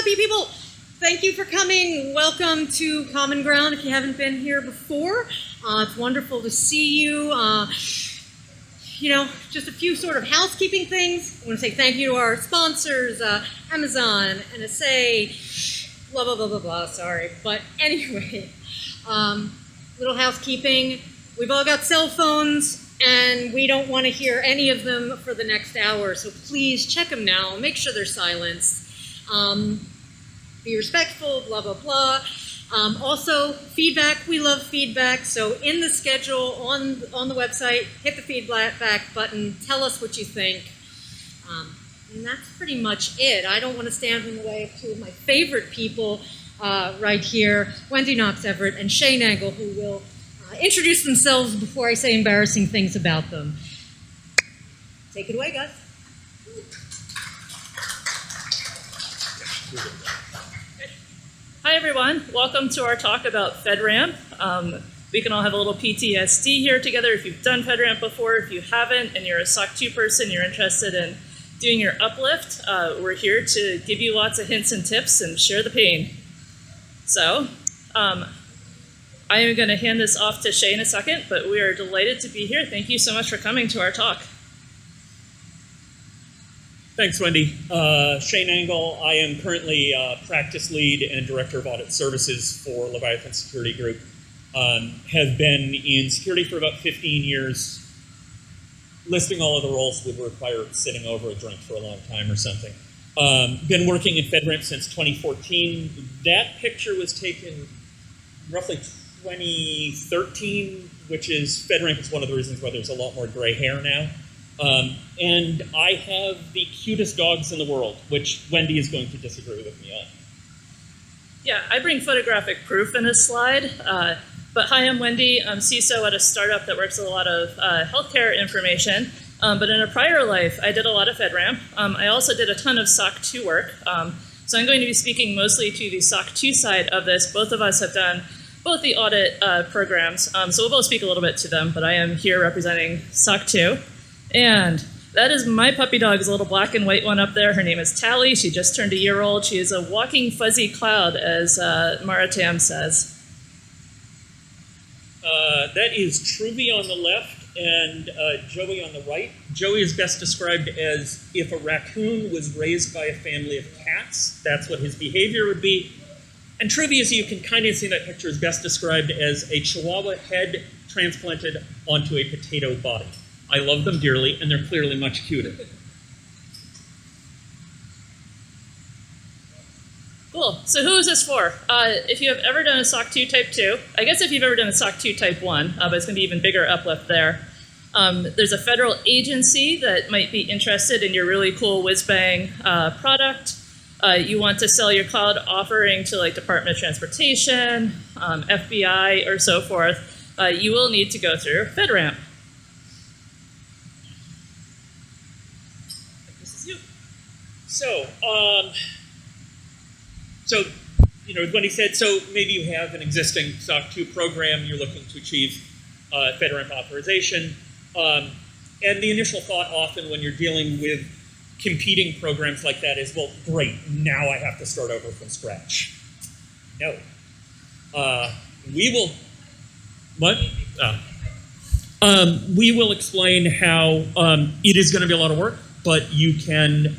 up, you people? Thank you for coming. Welcome to Common Ground if you haven't been here before. It's wonderful to see you. Just a few sort of housekeeping things. I want to say thank you to our sponsors, Amazon, NSA, blah, blah, blah, blah, blah, sorry. But anyway, little housekeeping. We've all got cell phones, and we don't want to hear any of them for the next hour, so please check them now. Make sure they're silenced. Be respectful, blah, blah, blah. Also, feedback. We love feedback. So in the schedule, on the website, hit the feedback button. Tell us what you think. And that's pretty much it. I don't want to stand in the way of two of my favorite people right here, Wendy, Knox, Everette, and Shea, Nangle, who will introduce themselves before I say embarrassing things about them. Take it away, guys. Hi everyone, welcome to our talk about FedRAMP. We can all have a little PTSD here together if you've done FedRAMP before. If you haven't and you're a SOC2 person, you're interested in doing your uplift, we're here to give you lots of hints and tips and share the pain. So, I am going to hand this off to Shea in a second, but we are delighted to be here. Thank you so much for coming to our talk. Thanks, Wendy. Shea Nangle. I am currently practice lead and director of audit services for Leviathan Security Group. Have been in security for about 15 years. Listing all of the roles would require sitting over a drink for a long time or something. Been working in FedRAMP since 2014. That picture was taken roughly 2013, which is, FedRAMP is one of the reasons why there's a lot more gray hair now. And I have the cutest dogs in the world, which Wendy is going to disagree with me on. Yeah, I bring photographic proof in this slide. But hi, I'm Wendy. I'm CISO at a startup that works with a lot of healthcare information. But in a prior life, I did a lot of FedRAMP. I also did a ton of SOC2 work. So I'm going to be speaking mostly to the SOC2 side of this. Both of us have done both the audit programs. So we'll both speak a little bit to them, but I am here representing SOC2. And that is my puppy dog, is a little black and white one up there. Her name is Tally. She just turned a year old. She is a walking fuzzy cloud, as Maritam says. That is Truby on the left and Joey on the right. Joey is best described as if a raccoon was raised by a family of cats, that's what his behavior would be. And Truby, as you can kind of see in that picture, is best described as a Chihuahua head transplanted onto a potato body. I love them dearly, and they're clearly much cuter. Cool. So who is this for? If you have ever done a SOC 2 Type 2, I guess if you've ever done a SOC 2 Type 1, but it's going to be even bigger uplift there. There's a federal agency that might be interested in your really cool whiz-bang product. You want to sell your cloud offering to like Department of Transportation, FBI, or so forth. You will need to go through FedRAMP. This is you. So, as Wendy said, so maybe you have an existing SOC 2 program, you're looking to achieve FedRAMP authorization, and the initial thought often when you're dealing with competing programs like that is, well, great, now I have to start over from scratch. No. We will, what? We will explain how it is going to be a lot of work, but you can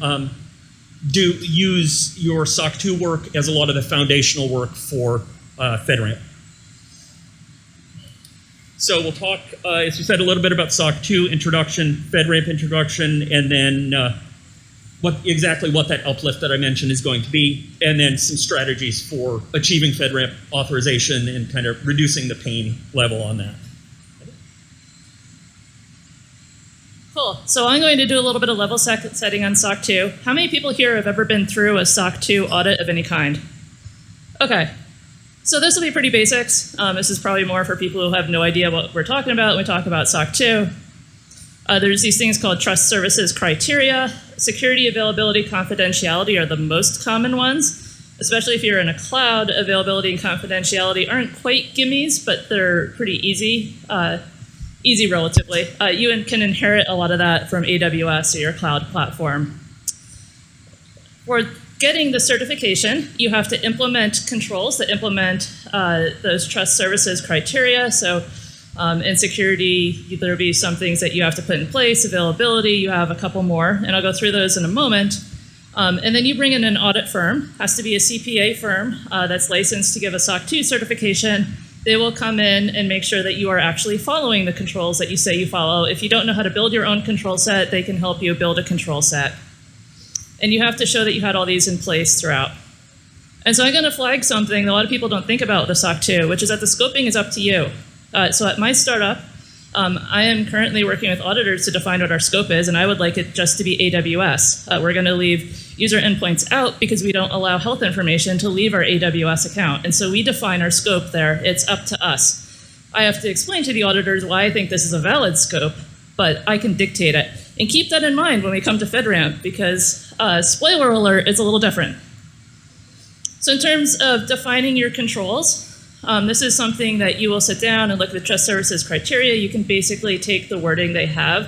use your SOC 2 work as a lot of the foundational work for FedRAMP. So we'll talk, as we said, a little bit about SOC 2 introduction, FedRAMP introduction, and then exactly what that uplift that I mentioned is going to be, and then some strategies for achieving FedRAMP authorization and kind of reducing the pain level on that. Cool. So I'm going to do a little bit of level setting on SOC 2. How many people here have ever been through a SOC 2 audit of any kind? Okay. So this will be pretty basics. This is probably more for people who have no idea what we're talking about when we talk about SOC 2. There's these things called trust services criteria. Security, availability, confidentiality are the most common ones, especially if you're in a cloud. Availability and confidentiality aren't quite gimmies, but they're pretty easy. Easy relatively. You can inherit a lot of that from AWS or your cloud platform. For getting the certification, you have to implement controls that implement those trust services criteria. So in security, there'll be some things that you have to put in place, availability, you have a couple more, and I'll go through those in a moment. And then you bring in an audit firm, has to be a CPA firm that's licensed to give a SOC 2 certification. They will come in and make sure that you are actually following the controls that you say you follow. If you don't know how to build your own control set, they can help you build a control set. And you have to show that you had all these in place throughout. And so I'm going to flag something that a lot of people don't think about with the SOC 2, which is that the scoping is up to you. So at my startup, I am currently working with auditors to define what our scope is, and I would like it just to be AWS. We're going to leave user endpoints out because we don't allow health information to leave our AWS account. And so we define our scope there. It's up to us. I have to explain to the auditors why I think this is a valid scope, but I can dictate it. And keep that in mind when we come to FedRAMP, because spoiler alert, it's a little different. So in terms of defining your controls, this is something that you will sit down and look at the trust services criteria. You can basically take the wording they have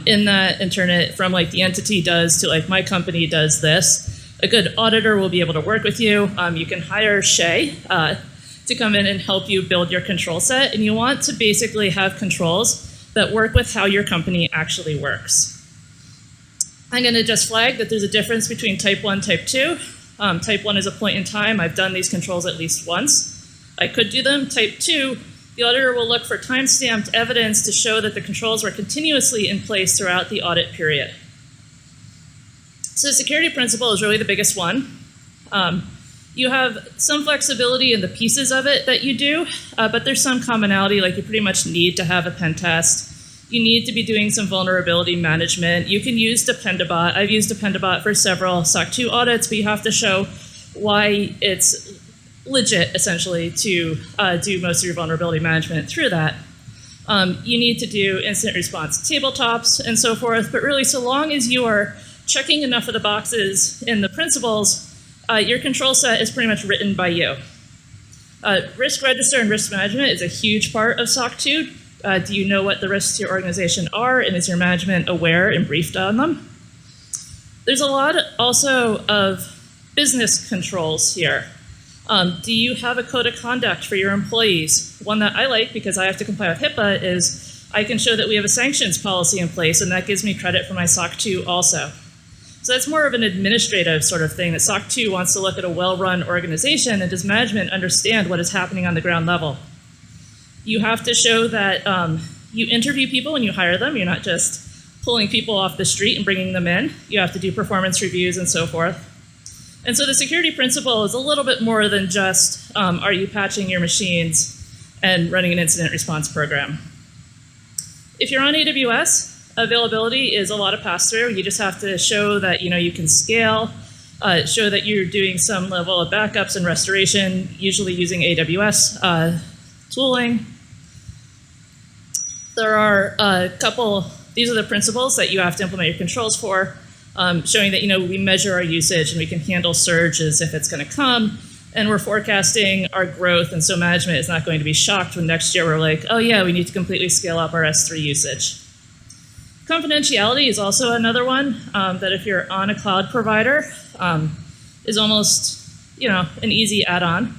in that and turn it from like the entity does to like my company does this. A good auditor will be able to work with you. You can hire Shea to come in and help you build your control set. And you want to basically have controls that work with how your company actually works. I'm going to just flag that there's a difference between type 1 and type 2. Type 1 is a point in time. I've done these controls at least once. I could do them. Type 2, the auditor will look for time-stamped evidence to show that the controls were continuously in place throughout the audit period. So the security principle is really the biggest one. You have some flexibility in the pieces of it that you do, but there's some commonality, like you pretty much need to have a pen test. You need to be doing some vulnerability management. You can use Dependabot. I've used Dependabot for several SOC 2 audits, but you have to show why it's legit, essentially, to do most of your vulnerability management through that. You need to do incident response tabletops and so forth, but really, so long as you are checking enough of the boxes in the principles, your control set is pretty much written by you. Risk register and risk management is a huge part of SOC 2. Do you know what the risks to your organization are, and is your management aware and briefed on them? There's a lot also of business controls here. Do you have a code of conduct for your employees? One that I like, because I have to comply with HIPAA, is I can show that we have a sanctions policy in place, and that gives me credit for my SOC 2 also. So that's more of an administrative sort of thing, that SOC 2 wants to look at a well-run organization, and does management understand what is happening on the ground level? You have to show that you interview people when you hire them. You're not just pulling people off the street and bringing them in. You have to do performance reviews and so forth. And so the security principle is a little bit more than just, are you patching your machines and running an incident response program? If you're on AWS, availability is a lot of pass-through. You just have to show that you can scale, show that you're doing some level of backups and restoration, usually using AWS tooling. There are a couple, these are the principles that you have to implement your controls for. Showing that we measure our usage and we can handle surges if it's going to come, and we're forecasting our growth, and so management is not going to be shocked when next year we're like, oh yeah, we need to completely scale up our S3 usage. Confidentiality is also another one that if you're on a cloud provider is almost an easy add-on,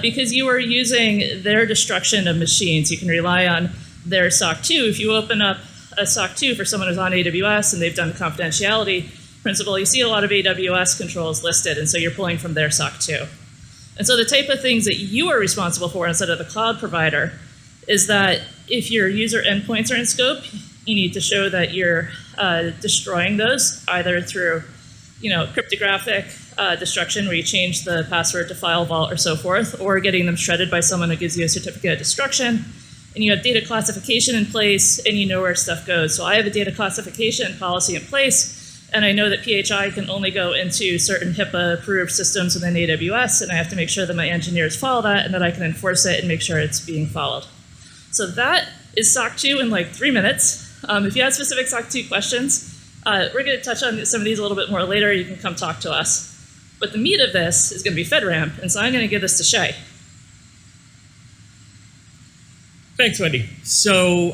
because you are using their destruction of machines. You can rely on their SOC 2. If you open up a SOC 2 for someone who's on AWS and they've done the confidentiality principle, you see a lot of AWS controls listed, and so you're pulling from their SOC 2. And so the type of things that you are responsible for instead of the cloud provider is that if your user endpoints are in scope, you need to show that you're destroying those, either through cryptographic destruction, where you change the password to file vault or so forth, or getting them shredded by someone who gives you a certificate of destruction. And you have data classification in place, and you know where stuff goes. So I have a data classification policy in place, and I know that PHI can only go into certain HIPAA-approved systems within AWS, and I have to make sure that my engineers follow that, and that I can enforce it and make sure it's being followed. So that is SOC 2 in like 3 minutes. If you have specific SOC 2 questions, we're going to touch on some of these a little bit more later. You can come talk to us. But the meat of this is going to be FedRAMP, and so I'm going to give this to Shea. Thanks, Wendy. So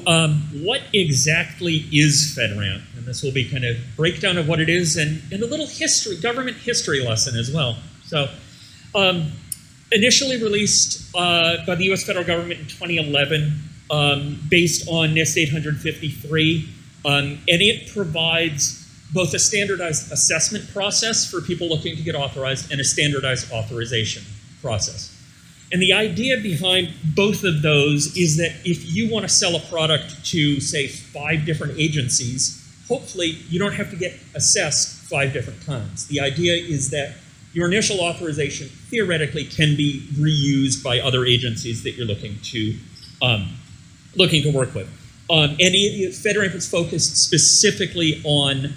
what exactly is FedRAMP? And this will be kind of breakdown of what it is and a little history, government history lesson as well. So initially released by the US federal government in 2011, based on NIST 853, and it provides both a standardized assessment process for people looking to get authorized and a standardized authorization process. And the idea behind both of those is that if you want to sell a product to, say, 5 different agencies, hopefully you don't have to get assessed 5 different times. The idea is that your initial authorization theoretically can be reused by other agencies that you're looking to work with. And FedRAMP is focused specifically on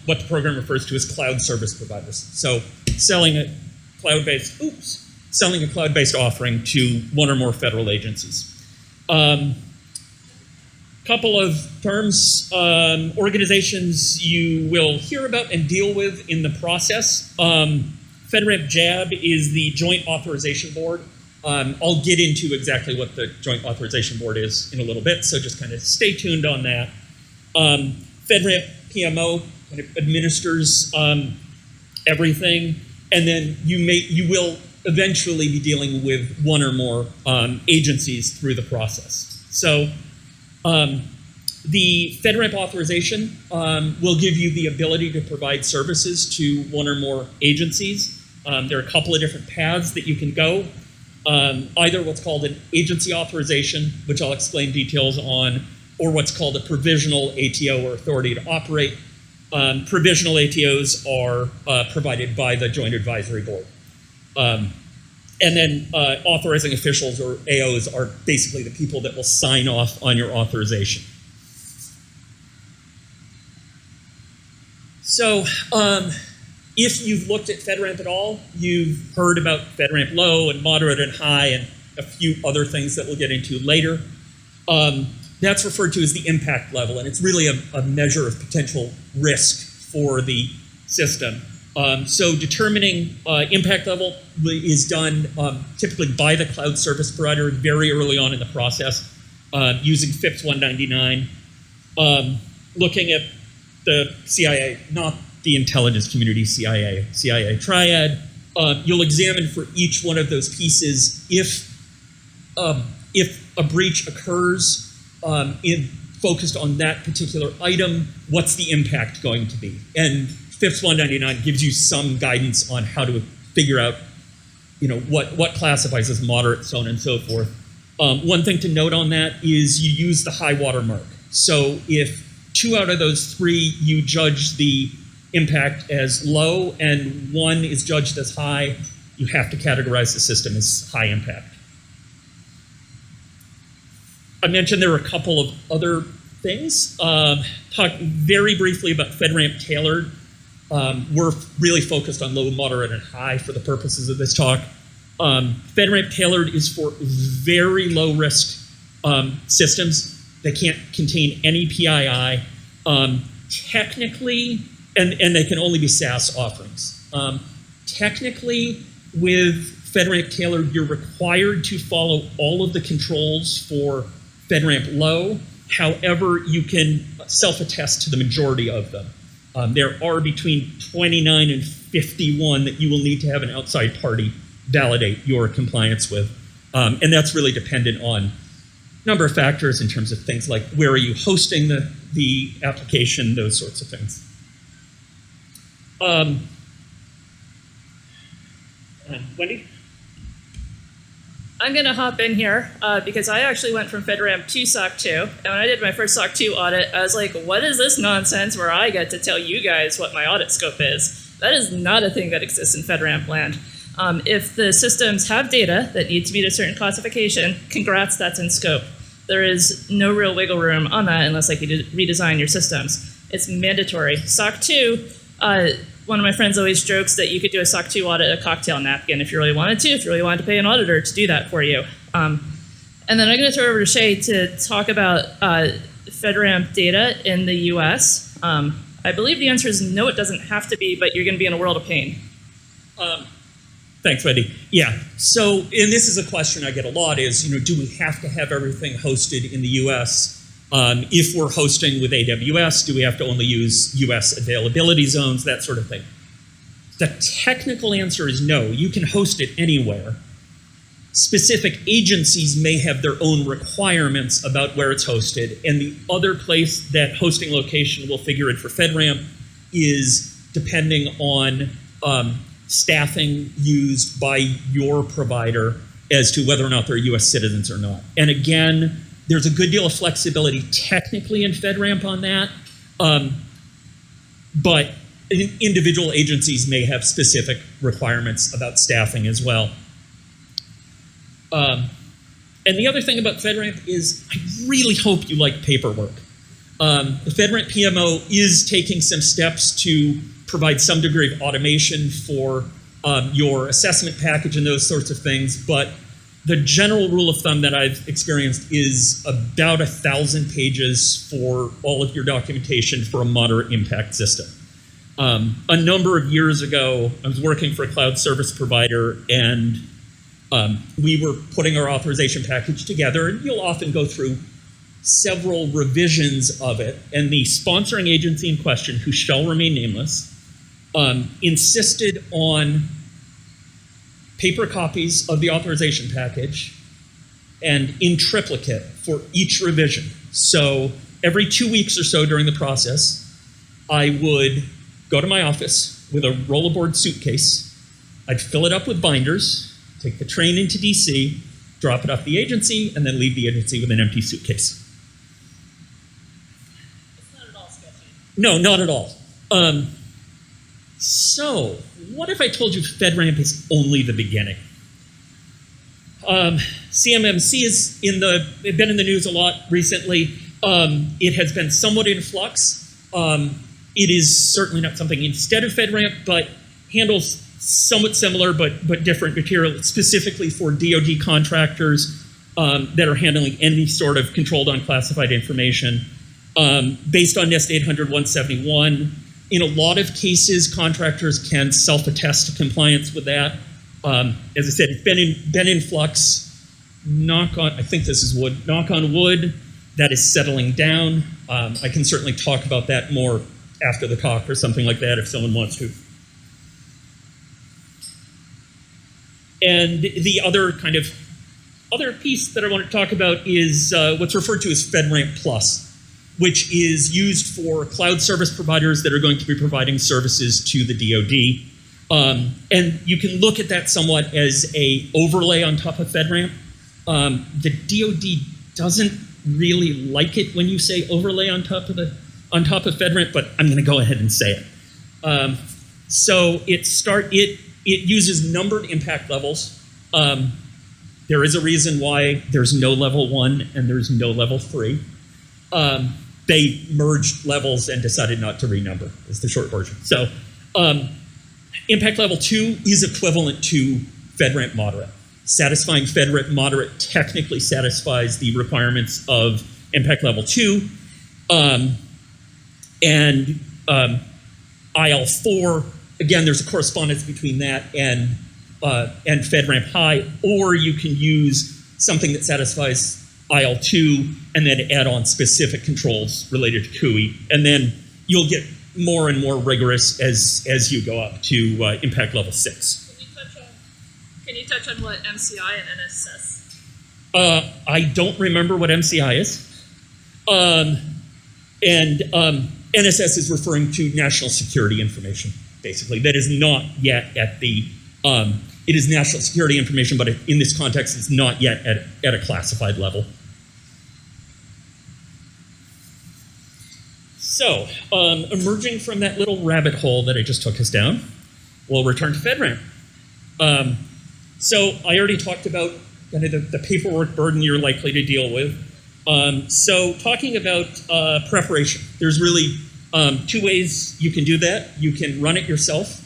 what the program refers to as cloud service providers. So selling a cloud-based offering to one or more federal agencies. Couple of terms, organizations you will hear about and deal with in the process. FedRAMP JAB is the Joint Authorization Board. I'll get into exactly what the Joint Authorization Board is in a little bit, so just kind of stay tuned on that. FedRAMP PMO kind of administers everything, and then you will eventually be dealing with one or more agencies through the process. So the FedRAMP authorization will give you the ability to provide services to one or more agencies. There are a couple of different paths that you can go. Either what's called an agency authorization, which I'll explain details on, or what's called a provisional ATO or authority to operate. Provisional ATOs are provided by the Joint Advisory Board. And then authorizing officials, or AOs, are basically the people that will sign off on your authorization. So if you've looked at FedRAMP at all, you've heard about FedRAMP low and moderate and high and a few other things that we'll get into later. That's referred to as the impact level, and it's really a measure of potential risk for the system. So determining impact level is done typically by the cloud service provider very early on in the process, using FIPS 199, looking at the CIA, not the intelligence community CIA triad. You'll examine for each one of those pieces if a breach occurs focused on that particular item, what's the impact going to be? And FIPS 199 gives you some guidance on how to figure out, what classifies as moderate, so on and so forth. One thing to note on that is you use the high water mark. So if 2 out of those 3 you judge the impact as low and 1 is judged as high, you have to categorize the system as high impact. I mentioned there were a couple of other things. Talk very briefly about FedRAMP tailored. We're really focused on low, moderate, and high for the purposes of this talk. FedRAMP tailored is for very low risk systems that can't contain any PII. Technically, and they can only be SaaS offerings. Technically, with FedRAMP tailored, you're required to follow all of the controls for FedRAMP low. However, you can self-attest to the majority of them. There are between 29 and 51 that you will need to have an outside party validate your compliance with. And that's really dependent on a number of factors in terms of things like where are you hosting the application, those sorts of things. Wendy? I'm going to hop in here because I actually went from FedRAMP to SOC2. And when I did my first SOC2 audit, I was like, what is this nonsense where I get to tell you guys what my audit scope is? That is not a thing that exists in FedRAMP land. If the systems have data that need to meet a certain classification, congrats, that's in scope. There is no real wiggle room on that unless you redesign your systems. It's mandatory. SOC2, one of my friends always jokes that you could do a SOC2 audit a cocktail napkin if you really wanted to, if you really wanted to pay an auditor to do that for you. And then I'm going to throw it over to Shea to talk about FedRAMP data in the US. I believe the answer is no, it doesn't have to be, but you're going to be in a world of pain. Thanks, Wendy. Yeah, so, and this is a question I get a lot is, do we have to have everything hosted in the US? If we're hosting with AWS, do we have to only use US availability zones, that sort of thing? The technical answer is no. You can host it anywhere. Specific agencies may have their own requirements about where it's hosted, and the other place that hosting location will figure in for FedRAMP is depending on staffing used by your provider as to whether or not they're US citizens or not. And again, there's a good deal of flexibility technically in FedRAMP on that, but individual agencies may have specific requirements about staffing as well. And the other thing about FedRAMP is I really hope you like paperwork. The FedRAMP PMO is taking some steps to provide some degree of automation for your assessment package and those sorts of things, but the general rule of thumb that I've experienced is about 1,000 pages for all of your documentation for a moderate impact system. A number of years ago, I was working for a cloud service provider, and we were putting our authorization package together, and you'll often go through several revisions of it, and the sponsoring agency in question, who shall remain nameless, insisted on paper copies of the authorization package and in triplicate for each revision. So every 2 weeks or so during the process, I would go to my office with a rollerboard suitcase. I'd fill it up with binders, take the train into DC, drop it off the agency, and then leave the agency with an empty suitcase. It's not at all sketchy. No, not at all. So, what if I told you FedRAMP is only the beginning? CMMC is been in the news a lot recently. It has been somewhat in flux. It is certainly not something instead of FedRAMP, but handles somewhat similar but different material, specifically for DoD contractors that are handling any sort of controlled unclassified information. Based on NIST 800-171, in a lot of cases, contractors can self-attest to compliance with that. As I said, it's been in flux. I think this is wood. Knock on wood, that is settling down. I can certainly talk about that more after the talk or something like that if someone wants to. And the other piece that I want to talk about is what's referred to as FedRAMP Plus, which is used for cloud service providers that are going to be providing services to the DoD. And you can look at that somewhat as a overlay on top of FedRAMP. The DoD doesn't really like it when you say overlay on top of FedRAMP, but I'm going to go ahead and say it. So it uses numbered impact levels. There is a reason why there's no level 1 and there's no level 3. They merged levels and decided not to renumber, is the short version. So impact level 2 is equivalent to FedRAMP moderate. Satisfying FedRAMP moderate technically satisfies the requirements of impact level 2. And IL4, again, there's a correspondence between that and FedRAMP high, or you can use something that satisfies IL2 and then add on specific controls related to CUI, and then you'll get more and more rigorous as you go up to impact level 6. Can you touch on what MCI and NSS? I don't remember what MCI is. NSS is referring to national security information, basically. That is not yet at the, it is national security information, but in this context, it's not yet at a classified level. So, emerging from that little rabbit hole that I just took us down, we'll return to FedRAMP. So I already talked about kind of the paperwork burden you're likely to deal with. So talking about preparation, there's really 2 ways you can do that. You can run it yourself.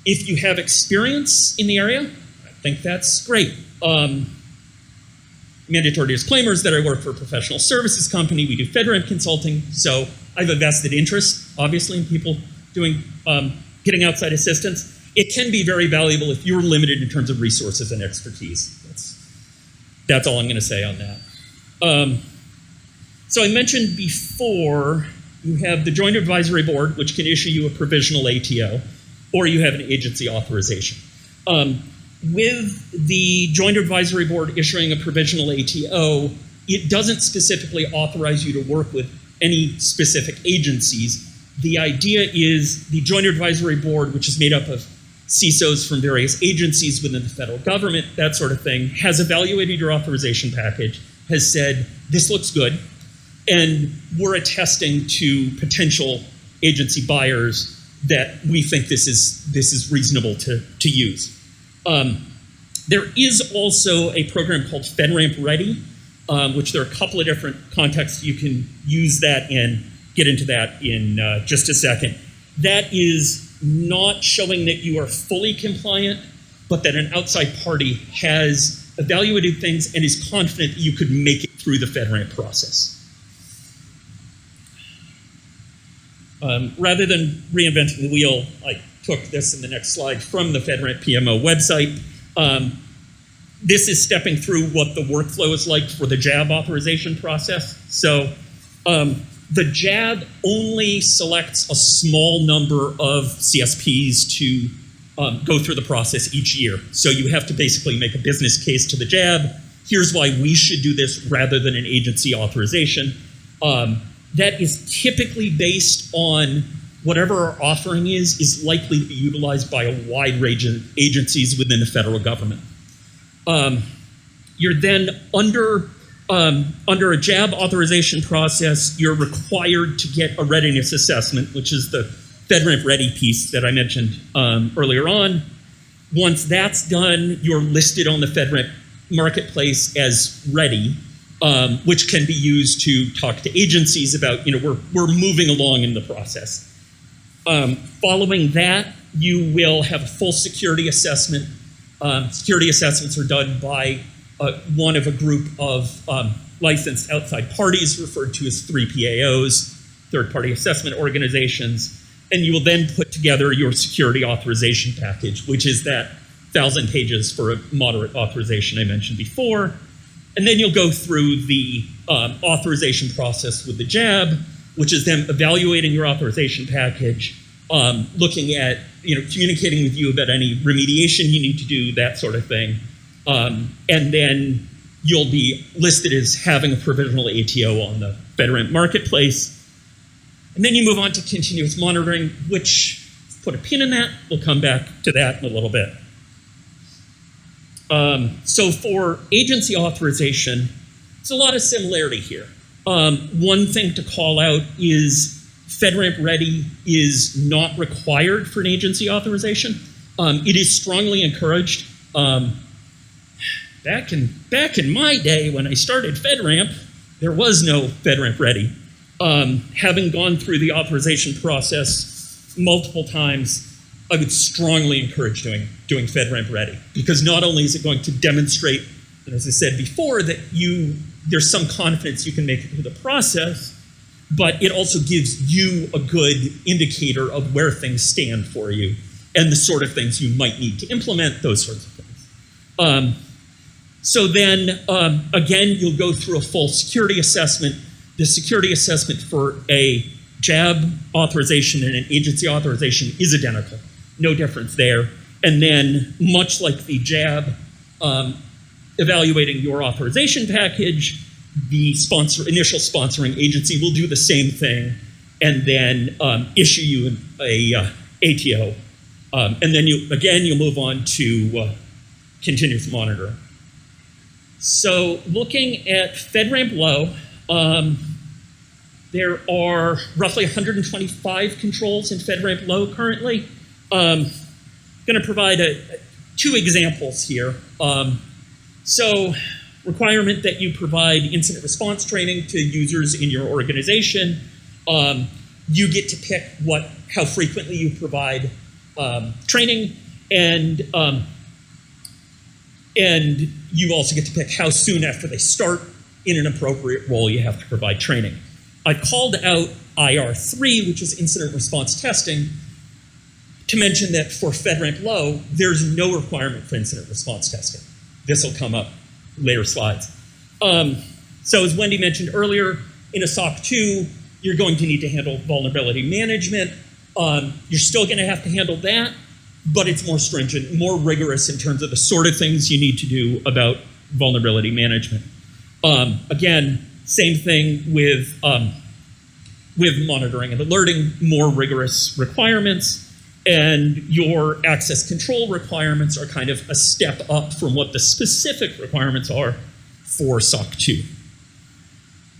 If you have experience in the area, I think that's great. Mandatory disclaimers that I work for a professional services company. We do FedRAMP consulting, so I have a vested interest, obviously, in people doing getting outside assistance. it can be very valuable if you're limited in terms of resources and expertise. That's all I'm going to say on that. So I mentioned before, you have the Joint Advisory Board, which can issue you a provisional ATO, or you have an agency authorization. With the Joint Advisory Board issuing a provisional ATO, it doesn't specifically authorize you to work with any specific agencies. The idea is the Joint Advisory Board, which is made up of CISOs from various agencies within the federal government, that sort of thing, has evaluated your authorization package, has said, this looks good, and we're attesting to potential agency buyers that we think this is reasonable to use. There is also a program called FedRAMP Ready, which there are a couple of different contexts you can use that in. Get into that in just a second. That is not showing that you are fully compliant, but that an outside party has evaluated things and is confident that you could make it through the FedRAMP process. Rather than reinventing the wheel, I took this in the next slide from the FedRAMP PMO website. This is stepping through what the workflow is like for the JAB authorization process. So the JAB only selects a small number of CSPs to go through the process each year. So you have to basically make a business case to the JAB. Here's why we should do this rather than an agency authorization. That is typically based on whatever our offering is likely to be utilized by a wide range of agencies within the federal government. You're then under a JAB authorization process, you're required to get a readiness assessment, which is the FedRAMP Ready piece that I mentioned earlier on. Once that's done, you're listed on the FedRAMP marketplace as ready, which can be used to talk to agencies about, we're moving along in the process. Following that, you will have a full security assessment. Security assessments are done by one of a group of licensed outside parties referred to as 3PAOs, third-party assessment organizations, and you will then put together your security authorization package, which is that 1,000 pages for a moderate authorization I mentioned before. And then you'll go through the authorization process with the JAB, which is them evaluating your authorization package, looking at, communicating with you about any remediation you need to do, that sort of thing. And then you'll be listed as having a provisional ATO on the FedRAMP marketplace. And then you move on to continuous monitoring, which, put a pin in that, we'll come back to that in a little bit. So for agency authorization, there's a lot of similarity here. One thing to call out is FedRAMP Ready is not required for an agency authorization. It is strongly encouraged. Back in my day when I started FedRAMP, there was no FedRAMP Ready. Having gone through the authorization process multiple times, I would strongly encourage doing FedRAMP Ready, because not only is it going to demonstrate, as I said before, that there's some confidence you can make it through the process, but it also gives you a good indicator of where things stand for you and the sort of things you might need to implement, those sorts of things. So then, again, you'll go through a full security assessment. The security assessment for a JAB authorization and an agency authorization is identical. No difference there. And then, much like the JAB evaluating your authorization package, the initial sponsoring agency will do the same thing and then issue you a ATO. And then you'll move on to continuous monitoring. So looking at FedRAMP Low, there are roughly 125 controls in FedRAMP Low currently. I'm going to provide two examples here. So requirement that you provide incident response training to users in your organization. You get to pick how frequently you provide training, and you also get to pick how soon after they start in an appropriate role you have to provide training. I called out IR3, which is incident response testing, to mention that for FedRAMP Low, there's no requirement for incident response testing. This will come up later slides. So as Wendy mentioned earlier, in a SOC2, you're going to need to handle vulnerability management. You're still going to have to handle that, but it's more stringent, more rigorous in terms of the sort of things you need to do about vulnerability management. Again, same thing with monitoring and alerting, more rigorous requirements, and your access control requirements are kind of a step up from what the specific requirements are for SOC 2.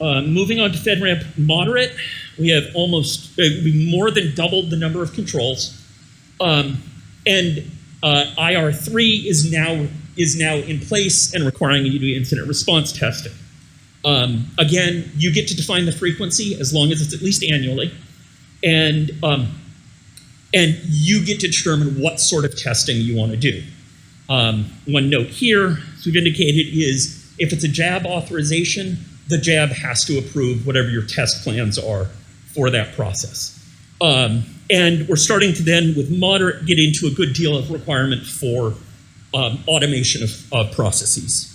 Moving on to FedRAMP Moderate, we have we more than doubled the number of controls, and IR3 is now in place and requiring you to do incident response testing. Again, you get to define the frequency as long as it's at least annually, and you get to determine what sort of testing you want to do. One note here, as we've indicated, is if it's a JAB authorization, the JAB has to approve whatever your test plans are for that process. And we're starting to then, with Moderate, get into a good deal of requirement for automation of processes.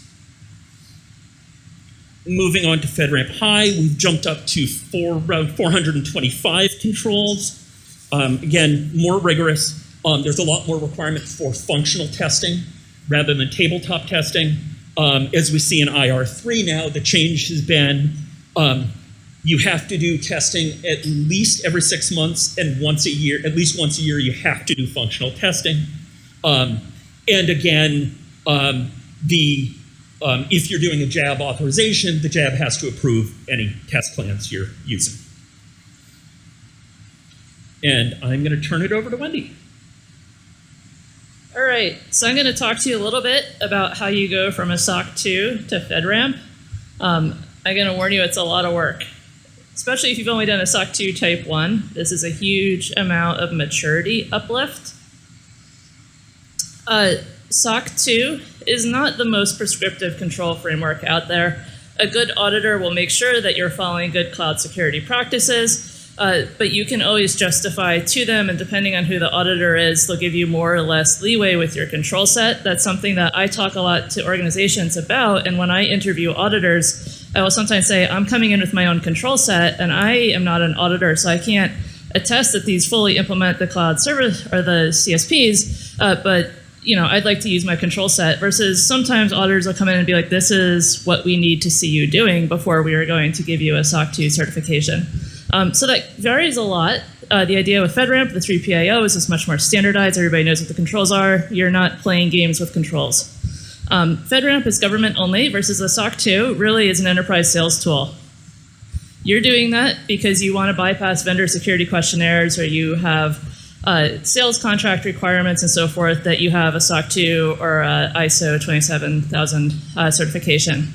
Moving on to FedRAMP High, we've jumped up to around 425 controls. Again, more rigorous. There's a lot more requirement for functional testing rather than tabletop testing. As we see in IR3 now, the change has been you have to do testing at least every 6 months, and once a year, at least once a year, you have to do functional testing. And again, if you're doing a JAB authorization, the JAB has to approve any test plans you're using. And I'm going to turn it over to Wendy. All right, so I'm going to talk to you a little bit about how you go from a SOC 2 to FedRAMP. I'm going to warn you, it's a lot of work, especially if you've only done a SOC 2 Type 1. This is a huge amount of maturity uplift. SOC 2 is not the most prescriptive control framework out there. A good auditor will make sure that you're following good cloud security practices, but you can always justify to them, and depending on who the auditor is, they'll give you more or less leeway with your control set. That's something that I talk a lot to organizations about, and when I interview auditors, I will sometimes say, I'm coming in with my own control set, and I am not an auditor, so I can't attest that these fully implement the cloud service or the CSPs, but I'd like to use my control set, versus sometimes auditors will come in and be like, this is what we need to see you doing before we are going to give you a SOC 2 certification. So that varies a lot. The idea with FedRAMP, the 3PIO, is just much more standardized. Everybody knows what the controls are. You're not playing games with controls. FedRAMP is government only, versus the SOC 2 really is an enterprise sales tool. You're doing that because you want to bypass vendor security questionnaires, or you have sales contract requirements and so forth that you have a SOC 2 or a ISO 27000 certification.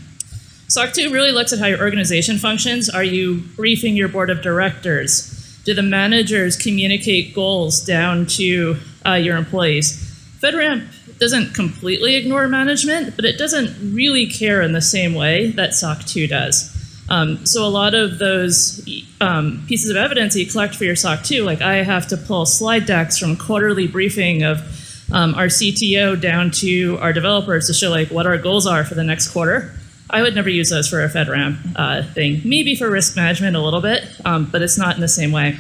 SOC 2 really looks at how your organization functions. Are you briefing your board of directors? Do the managers communicate goals down to your employees? FedRAMP doesn't completely ignore management, but it doesn't really care in the same way that SOC 2 does. So a lot of those pieces of evidence that you collect for your SOC 2, like I have to pull slide decks from quarterly briefing of our CTO down to our developers to show like what our goals are for the next quarter. I would never use those for a FedRAMP thing. Maybe for risk management a little bit, but it's not in the same way.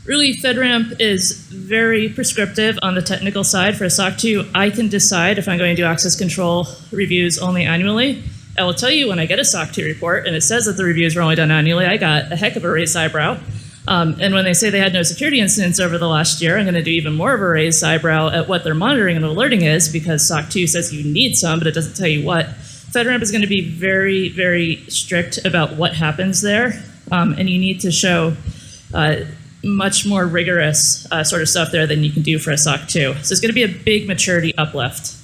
Really, FedRAMP is very prescriptive on the technical side. For a SOC 2, I can decide if I'm going to do access control reviews only annually. I will tell you when I get a SOC 2 report and it says that the reviews were only done annually, I got a heck of a raised eyebrow. And when they say they had no security incidents over the last year, I'm going to do even more of a raised eyebrow at what their monitoring and alerting is, because SOC 2 says you need some, but it doesn't tell you what. FedRAMP is going to be very, very strict about what happens there, and you need to show much more rigorous sort of stuff there than you can do for a SOC 2. So it's going to be a big maturity uplift.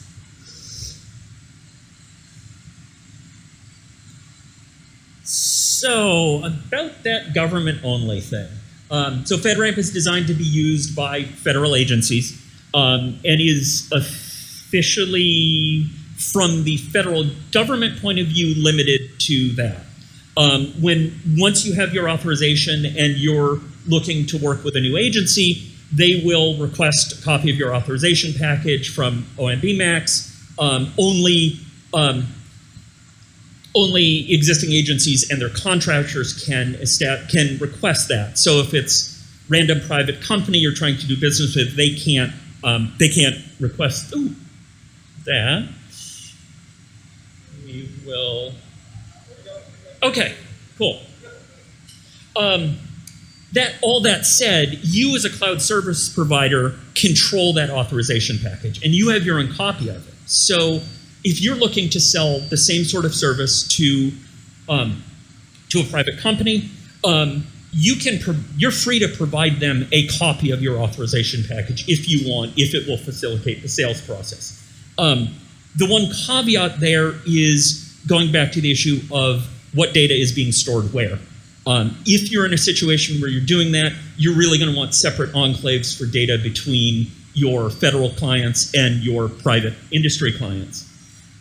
So, about that government-only thing. So FedRAMP is designed to be used by federal agencies and is officially, from the federal government point of view, limited to that. Once you have your authorization and you're looking to work with a new agency, they will request a copy of your authorization package from OMB Max. Only existing agencies and their contractors can request that. So if it's random private company you're trying to do business with, they can't request that. We will. Okay, cool. All that said, you as a cloud service provider control that authorization package, and you have your own copy of it. So if you're looking to sell the same sort of service to a private company, you're free to provide them a copy of your authorization package if you want, if it will facilitate the sales process. The one caveat there is going back to the issue of what data is being stored where. If you're in a situation where you're doing that, you're really going to want separate enclaves for data between your federal clients and your private industry clients.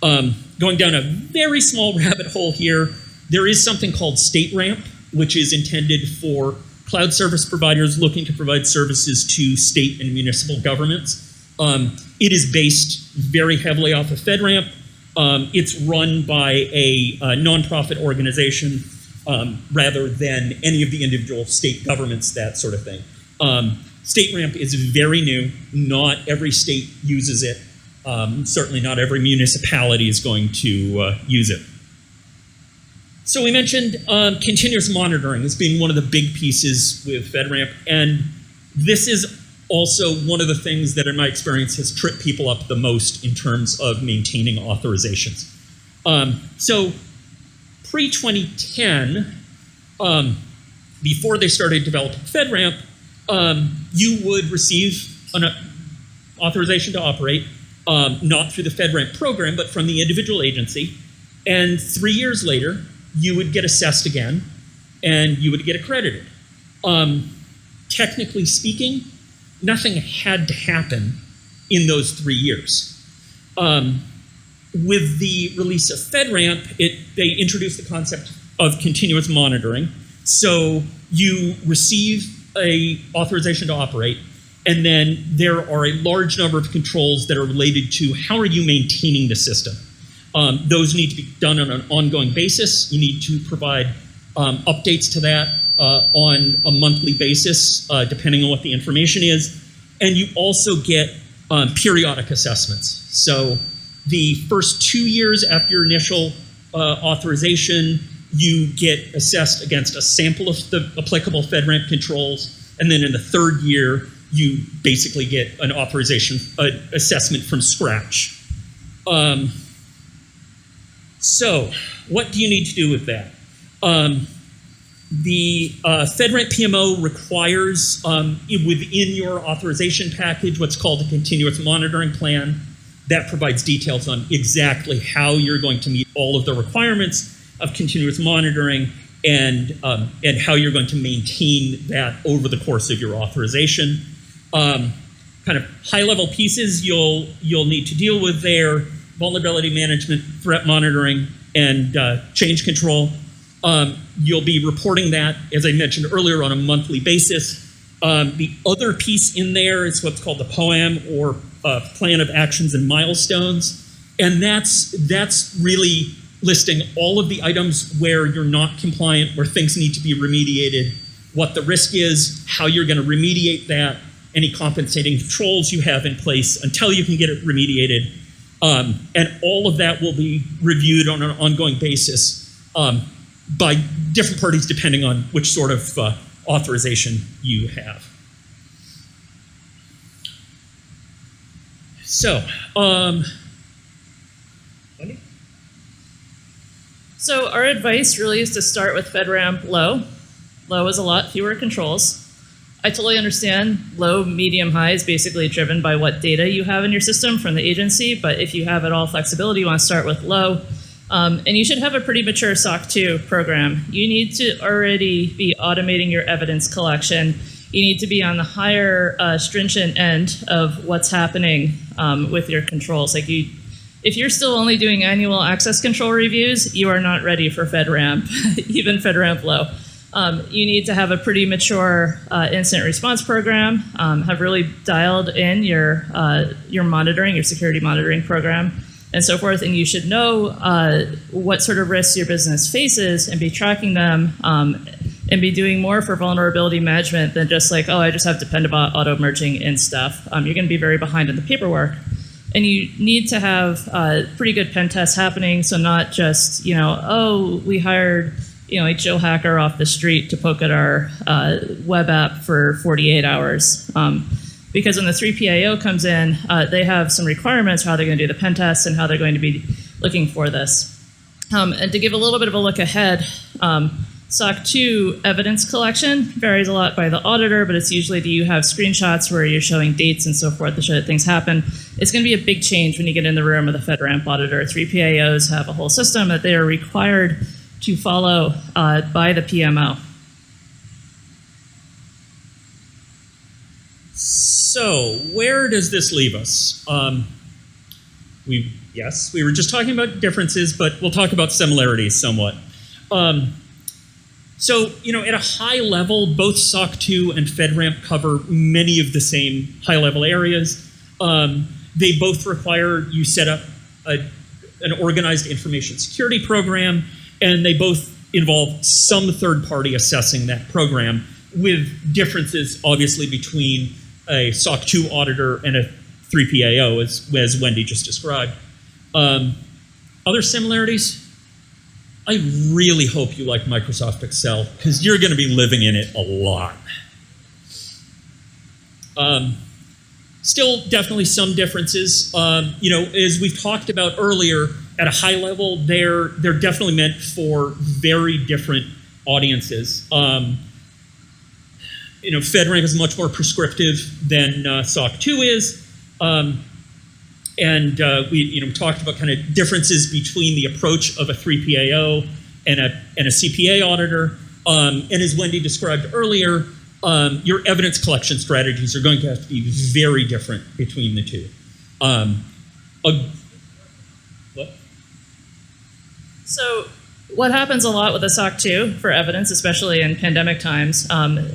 Going down a very small rabbit hole here, there is something called StateRAMP, which is intended for cloud service providers looking to provide services to state and municipal governments. It is based very heavily off of FedRAMP. It's run by a nonprofit organization rather than any of the individual state governments, that sort of thing. StateRAMP is very new. Not every state uses it. Certainly not every municipality is going to use it. So we mentioned continuous monitoring as being one of the big pieces with FedRAMP, and this is also one of the things that in my experience has tripped people up the most in terms of maintaining authorizations. So pre-2010, before they started developing FedRAMP, you would receive an authorization to operate, not through the FedRAMP program, but from the individual agency. And 3 years later, you would get assessed again, and you would get accredited. Technically speaking, nothing had to happen in those 3 years. With the release of FedRAMP, they introduced the concept of continuous monitoring. So you receive an authorization to operate, and then there are a large number of controls that are related to how are you maintaining the system. Those need to be done on an ongoing basis. You need to provide updates to that on a monthly basis, depending on what the information is. And you also get periodic assessments. So the first 2 years after your initial authorization, you get assessed against a sample of the applicable FedRAMP controls. And then in the third year, you basically get an authorization assessment from scratch. So what do you need to do with that? The FedRAMP PMO requires within your authorization package what's called a continuous monitoring plan that provides details on exactly how you're going to meet all of the requirements of continuous monitoring and how you're going to maintain that over the course of your authorization. Kind of high-level pieces you'll need to deal with there: vulnerability management, threat monitoring, and change control. You'll be reporting that, as I mentioned earlier, on a monthly basis. The other piece in there is what's called the POAM, or Plan of Actions and Milestones. And that's really listing all of the items where you're not compliant, where things need to be remediated, what the risk is, how you're going to remediate that, any compensating controls you have in place until you can get it remediated. And all of that will be reviewed on an ongoing basis by different parties depending on which sort of authorization you have. So, Wendy? So our advice really is to start with FedRAMP low. Low is a lot fewer controls. I totally understand low, medium, high is basically driven by what data you have in your system from the agency, but if you have it all flexibility, you want to start with low. And you should have a pretty mature SOC2 program. You need to already be automating your evidence collection. You need to be on the higher stringent end of what's happening with your controls. Like if you're still only doing annual access control reviews, you are not ready for FedRAMP, even FedRAMP low. You need to have a pretty mature incident response program, have really dialed in your monitoring, your security monitoring program, and so forth. And you should know what sort of risks your business faces and be tracking them and be doing more for vulnerability management than just like, oh, I just have dependabot auto merging in stuff. You're going to be very behind in the paperwork. And you need to have pretty good pen tests happening, so not just, oh, we hired a Joe hacker off the street to poke at our web app for 48 hours. Because when the 3PAO comes in, they have some requirements for how they're going to do the pen tests and how they're going to be looking for this. And to give a little bit of a look ahead, SOC2 evidence collection varies a lot by the auditor, but it's usually do you have screenshots where you're showing dates and so forth to show that things happen. It's going to be a big change when you get in the room with a FedRAMP auditor. 3PAOs have a whole system that they are required to follow by the PMO. So where does this leave us? We were just talking about differences, but we'll talk about similarities somewhat. So, at a high level, both SOC2 and FedRAMP cover many of the same high-level areas. They both require you set up an organized information security program, and they both involve some third party assessing that program, with differences, obviously, between a SOC2 auditor and a 3PAO, as Wendy just described. Other similarities? I really hope you like Microsoft Excel, because you're going to be living in it a lot. Still, definitely some differences. As we've talked about earlier, at a high level, they're definitely meant for very different audiences. FedRAMP is much more prescriptive than SOC2 is. And we talked about kind of differences between the approach of a 3PAO and a CPA auditor. And as Wendy described earlier, your evidence collection strategies are going to have to be very different between the two. What? So what happens a lot with a SOC 2 for evidence, especially in pandemic times,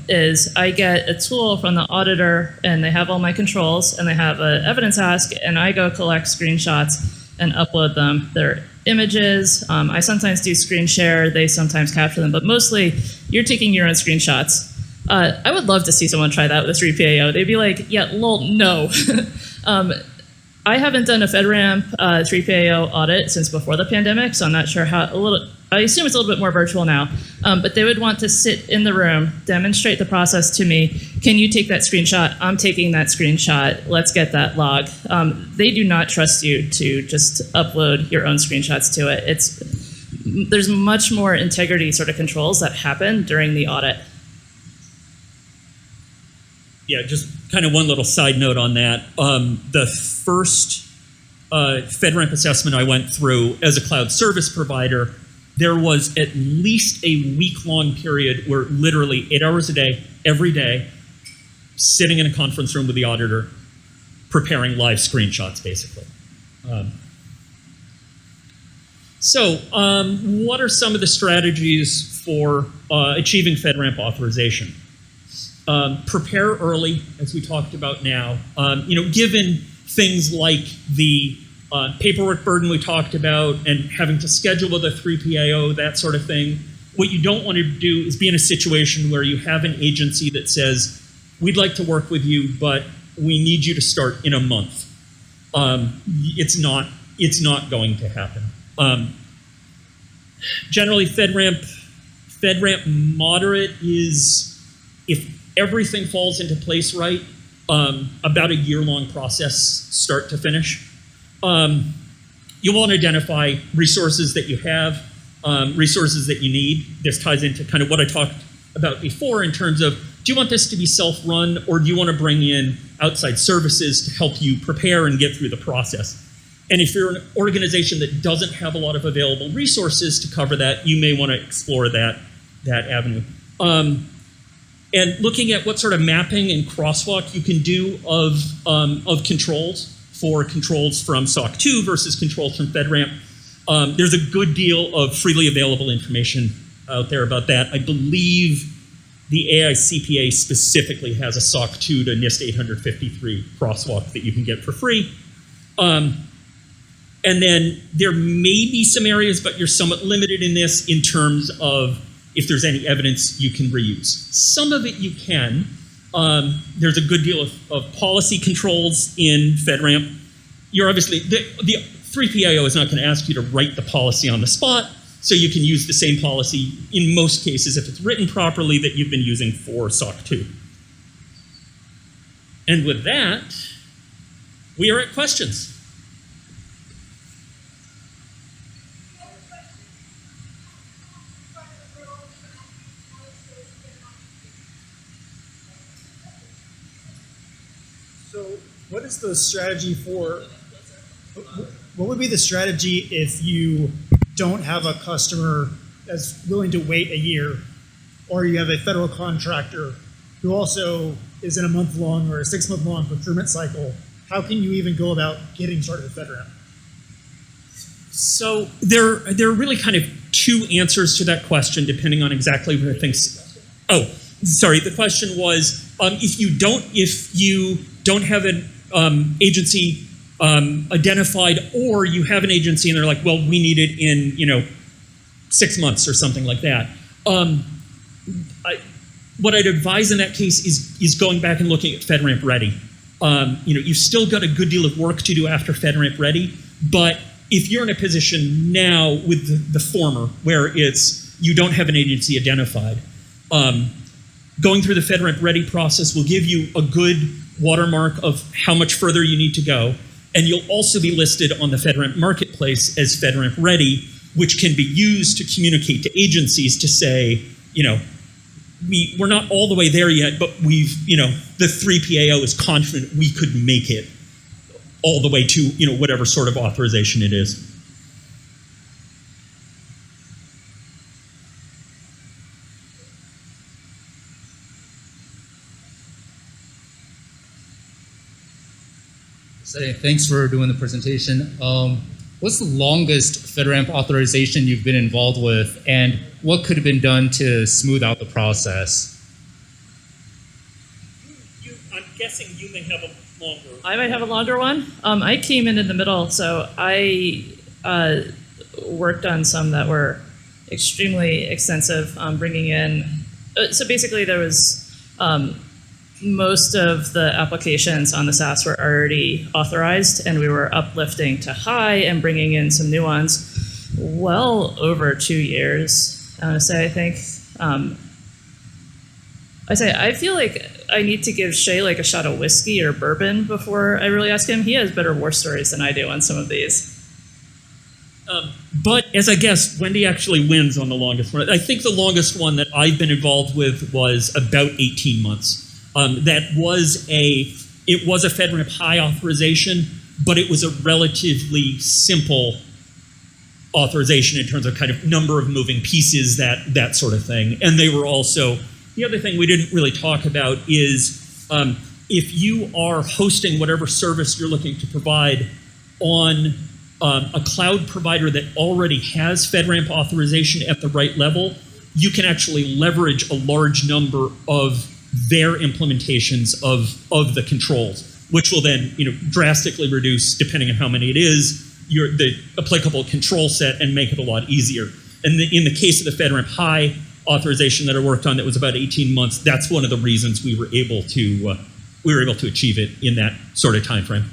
is I get a tool from the auditor and they have all my controls and they have an evidence ask and I go collect screenshots and upload them. They're images. I sometimes do screen share. They sometimes capture them, but mostly you're taking your own screenshots. I would love to see someone try that with a 3PAO. They'd be like, yeah, lol, no. I haven't done a FedRAMP 3PAO audit since before the pandemic, so I'm not sure how, I assume it's a little bit more virtual now, but they would want to sit in the room, demonstrate the process to me. Can you take that screenshot? I'm taking that screenshot. Let's get that log. They do not trust you to just upload your own screenshots to it. There's much more integrity sort of controls that happen during the audit. Yeah, just kind of one little side note on that. The first FedRAMP assessment I went through as a cloud service provider, there was at least a week-long period where literally 8 hours a day, every day, sitting in a conference room with the auditor, preparing live screenshots, basically. What are some of the strategies for achieving FedRAMP authorization? Prepare early, as we talked about now. Given things like the paperwork burden we talked about and having to schedule with a 3PAO, that sort of thing, what you don't want to do is be in a situation where you have an agency that says, we'd like to work with you, but we need you to start in a month. It's not going to happen. Generally, FedRAMP moderate is, if everything falls into place right, about a year-long process, start to finish. You want to identify resources that you have, resources that you need. This ties into kind of what I talked about before in terms of, do you want this to be self-run, or do you want to bring in outside services to help you prepare and get through the process? And if you're an organization that doesn't have a lot of available resources to cover that, you may want to explore that avenue. And looking at what sort of mapping and crosswalk you can do of controls from SOC 2 versus controls from FedRAMP. There's a good deal of freely available information out there about that. I believe the AICPA specifically has a SOC2 to NIST 853 crosswalk that you can get for free. And then there may be some areas, but you're somewhat limited in this in terms of if there's any evidence you can reuse. Some of it you can. There's a good deal of policy controls in FedRAMP. You're obviously, the 3PAO is not going to ask you to write the policy on the spot, so you can use the same policy in most cases if it's written properly that you've been using for SOC2. And with that, we are at questions. So what is the strategy for, what would be the strategy if you don't have a customer that's willing to wait a year, or you have a federal contractor who also is in a month-long or a 6-month-long procurement cycle? How can you even go about getting started with FedRAMP? So there are really kind of two answers to that question, depending on exactly what I think. Oh, sorry. The question was if you don't have an agency identified, or you have an agency and they're like, well, we need it in 6 months or something like that. What I'd advise in that case is going back and looking at FedRAMP Ready. You've still got a good deal of work to do after FedRAMP Ready, but if you're in a position now with the former, where it's you don't have an agency identified, going through the FedRAMP Ready process will give you a good watermark of how much further you need to go, and you'll also be listed on the FedRAMP Marketplace as FedRAMP Ready, which can be used to communicate to agencies to say, we're not all the way there yet, but the 3PAO is confident we could make it all the way to, whatever sort of authorization it is. Say, thanks for doing the presentation. What's the longest FedRAMP authorization you've been involved with, and what could have been done to smooth out the process? I'm guessing you may have a longer. I might have a longer one. I came in the middle, so I worked on some that were extremely extensive, bringing in. So basically, there was most of the applications on the SaaS were already authorized, and we were uplifting to high and bringing in some new ones. Well over 2 years, I want to say. I think. I feel like I need to give Shea like a shot of whiskey or bourbon before I really ask him. He has better war stories than I do on some of these. But as I guess, Wendy actually wins on the longest one. I think the longest one that I've been involved with was about 18 months. It was a FedRAMP high authorization, but it was a relatively simple authorization in terms of kind of number of moving pieces, that sort of thing. And they were also, the other thing we didn't really talk about is if you are hosting whatever service you're looking to provide on a cloud provider that already has FedRAMP authorization at the right level, you can actually leverage a large number of their implementations of the controls, which will then drastically reduce, depending on how many it is, the applicable control set and make it a lot easier. And in the case of the FedRAMP high authorization that I worked on, that was about 18 months. That's one of the reasons we were able to achieve it in that sort of time frame.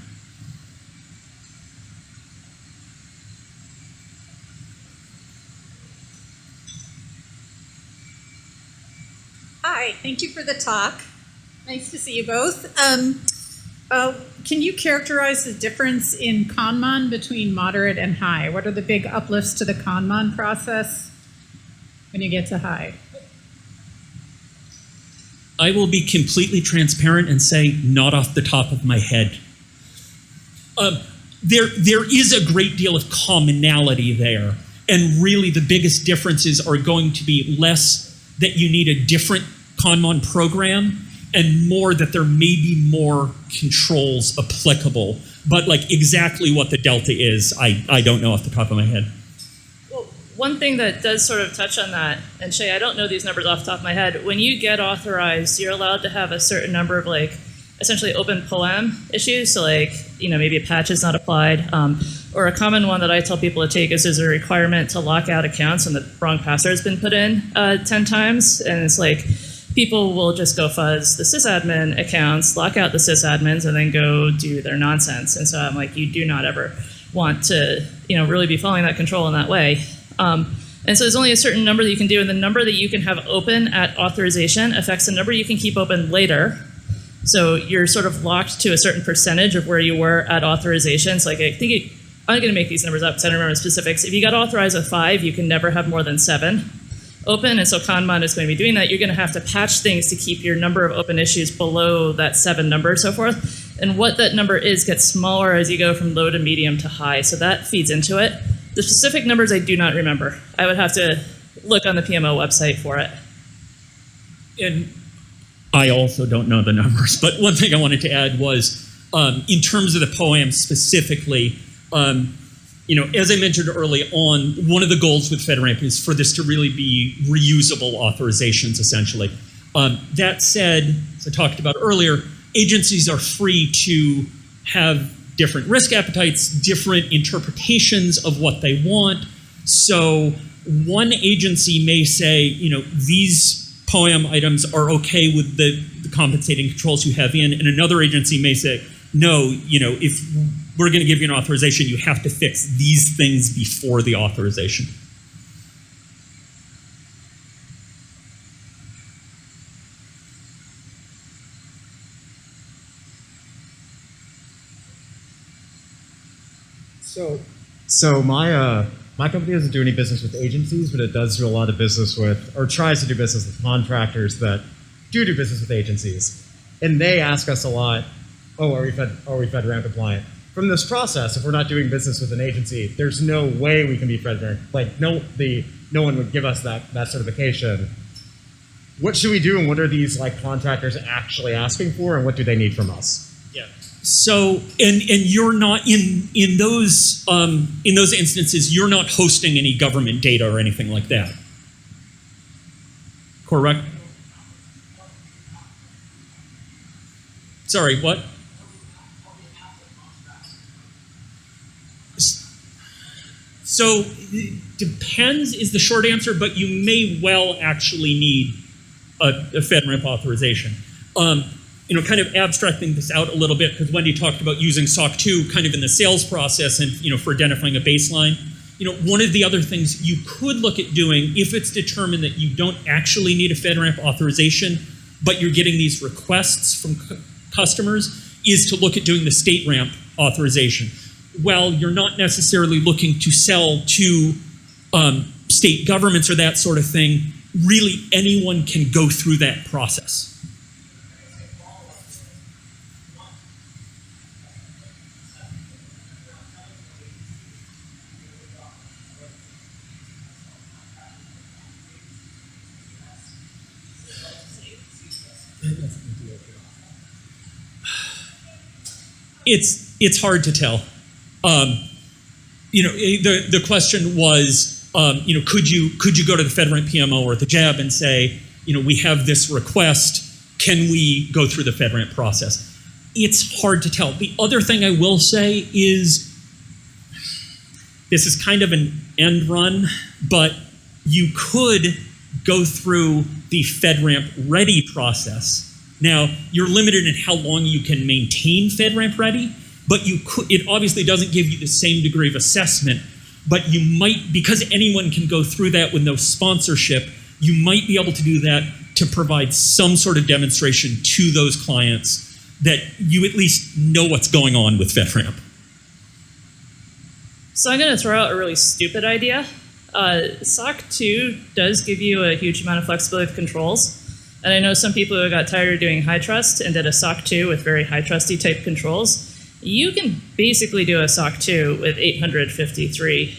Hi, thank you for the talk. Nice to see you both. Can you characterize the difference in Kanban between moderate and high? What are the big uplifts to the Kanban process when you get to high? I will be completely transparent and say not off the top of my head. There is a great deal of commonality there, and really the biggest differences are going to be less that you need a different Kanban program and more that there may be more controls applicable. But like exactly what the delta is, I don't know off the top of my head. Well, one thing that does sort of touch on that, and Shea, I don't know these numbers off the top of my head, when you get authorized, you're allowed to have a certain number of like essentially open POEM issues. So like, maybe a patch is not applied. Or a common one that I tell people to take is there's a requirement to lock out accounts when the wrong password has been put in 10 times. And it's like, people will just go fuzz the sysadmin accounts, lock out the sysadmins, and then go do their nonsense. And so I'm like, you do not ever want to, really be following that control in that way. And so there's only a certain number that you can do, and the number that you can have open at authorization affects the number you can keep open later. So you're sort of locked to a certain percentage of where you were at authorization. So like I'm going to make these numbers up because I don't remember the specifics. If you got authorized with 5, you can never have more than 7 open, and so Conmon is going to be doing that. You're going to have to patch things to keep your number of open issues below that 7 number and so forth. And what that number is gets smaller as you go from low to medium to high, so that feeds into it. The specific numbers I do not remember. I would have to look on the PMO website for it. And I also don't know the numbers, but one thing I wanted to add was, in terms of the POAM specifically, as I mentioned early on, one of the goals with FedRAMP is for this to really be reusable authorizations, essentially. That said, as I talked about earlier, agencies are free to have different risk appetites, different interpretations of what they want. So one agency may say, these POAM items are okay with the compensating controls you have in, and another agency may say, no, if we're going to give you an authorization, you have to fix these things before the authorization. So my company doesn't do any business with agencies, but it does do a lot of business with, or tries to do business with contractors that do business with agencies. And they ask us a lot, oh, are we FedRAMP compliant? From this process, if we're not doing business with an agency, there's no way we can be FedRAMP. Like no one would give us that certification. What should we do, and what are these contractors actually asking for, and what do they need from us? Yeah. So, and you're not in those instances, you're not hosting any government data or anything like that. Correct? Sorry, what? So, depends is the short answer, but you may well actually need a FedRAMP authorization. Kind of abstracting this out a little bit, because Wendy talked about using SOC2 kind of in the sales process and, for identifying a baseline. One of the other things you could look at doing, if it's determined that you don't actually need a FedRAMP authorization, but you're getting these requests from customers, is to look at doing the state ramp authorization. Well, you're not necessarily looking to sell to state governments or that sort of thing. Really, anyone can go through that process. It's hard to tell. The question was, could you go to the FedRAMP PMO or the JAB and say, we have this request, can we go through the FedRAMP process? It's hard to tell. The other thing I will say is, this is kind of an end run, but you could go through the FedRAMP ready process. Now, you're limited in how long you can maintain FedRAMP ready, but it obviously doesn't give you the same degree of assessment, but you might, because anyone can go through that with no sponsorship, you might be able to do that to provide some sort of demonstration to those clients that you at least know what's going on with FedRAMP. So I'm going to throw out a really stupid idea. SOC2 does give you a huge amount of flexibility with controls. And I know some people who got tired of doing high trust and did a SOC2 with very high trusty type controls. You can basically do a SOC2 with 853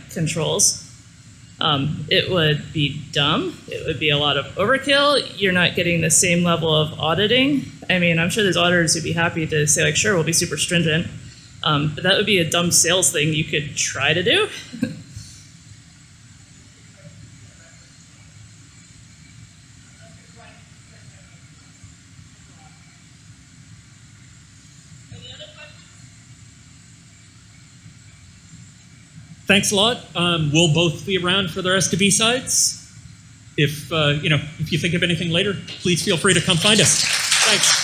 controls. It would be dumb. It would be a lot of overkill. You're not getting the same level of auditing. I mean, I'm sure there's auditors who'd be happy to say, sure, we'll be super stringent. But that would be a dumb sales thing you could try to do. thanks a lot. We'll both be around for the rest of B-Sides. If you think of anything later, please feel free to come find us. Thanks.